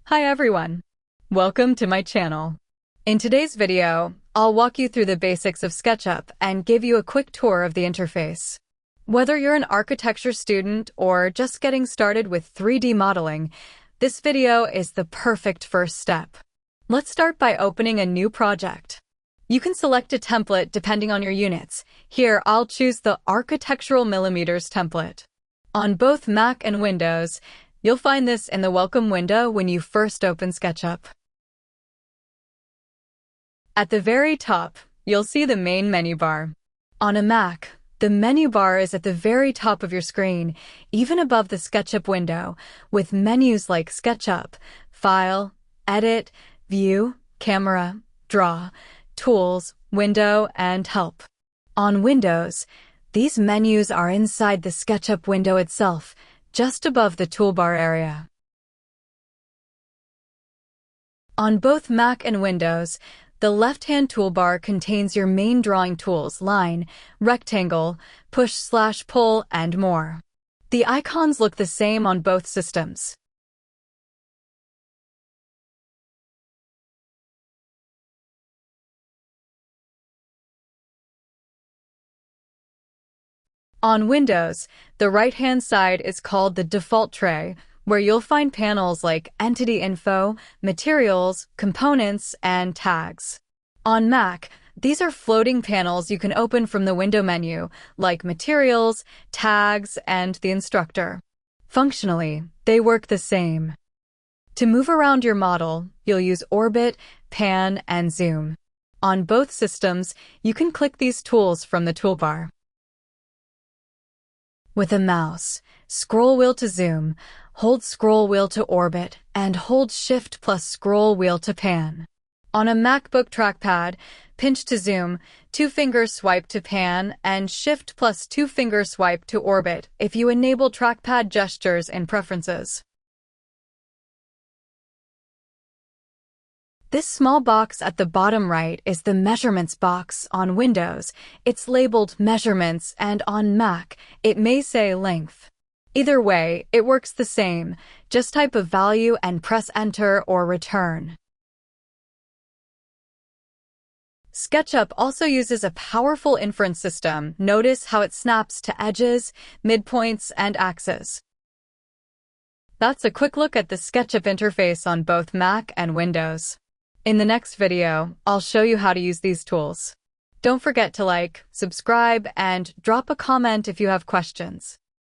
Hi everyone! Welcome to my channel. In today's video, I'll walk you through the basics of SketchUp and give you a quick tour of the interface. Whether you're an architecture student or just getting started with 3D modeling, this video is the perfect first step. Let's start by opening a new project. You can select a template depending on your units. Here, I'll choose the Architectural Millimeters template. On both Mac and Windows, you'll find this in the Welcome window when you first open SketchUp. At the very top, you'll see the main menu bar. On a Mac, the menu bar is at the very top of your screen, even above the SketchUp window, with menus like SketchUp, File, Edit, View, Camera, Draw, Tools, Window, and Help. On Windows, these menus are inside the SketchUp window itself, just above the toolbar area. On both Mac and Windows, the left-hand toolbar contains your main drawing tools: line, rectangle, push/pull, and more. The icons look the same on both systems. On Windows, the right-hand side is called the default tray, where you'll find panels like Entity Info, Materials, Components, and Tags. On Mac, these are floating panels you can open from the window menu, like Materials, Tags, and the Instructor. Functionally, they work the same. To move around your model, you'll use Orbit, Pan, and Zoom. On both systems, you can click these tools from the toolbar. With a mouse, scroll wheel to zoom, hold scroll wheel to orbit, and hold Shift plus scroll wheel to pan. On a MacBook trackpad, pinch to zoom, two-finger swipe to pan, and Shift plus two-finger swipe to orbit if you enable trackpad gestures in Preferences. This small box at the bottom right is the Measurements box on Windows. It's labeled Measurements, and on Mac, it may say Length. Either way, it works the same. Just type a value and press Enter or Return. SketchUp also uses a powerful inference system. Notice how it snaps to edges, midpoints, and axes. That's a quick look at the SketchUp interface on both Mac and Windows. In the next video, I'll show you how to use these tools. Don't forget to like, subscribe, and drop a comment if you have questions.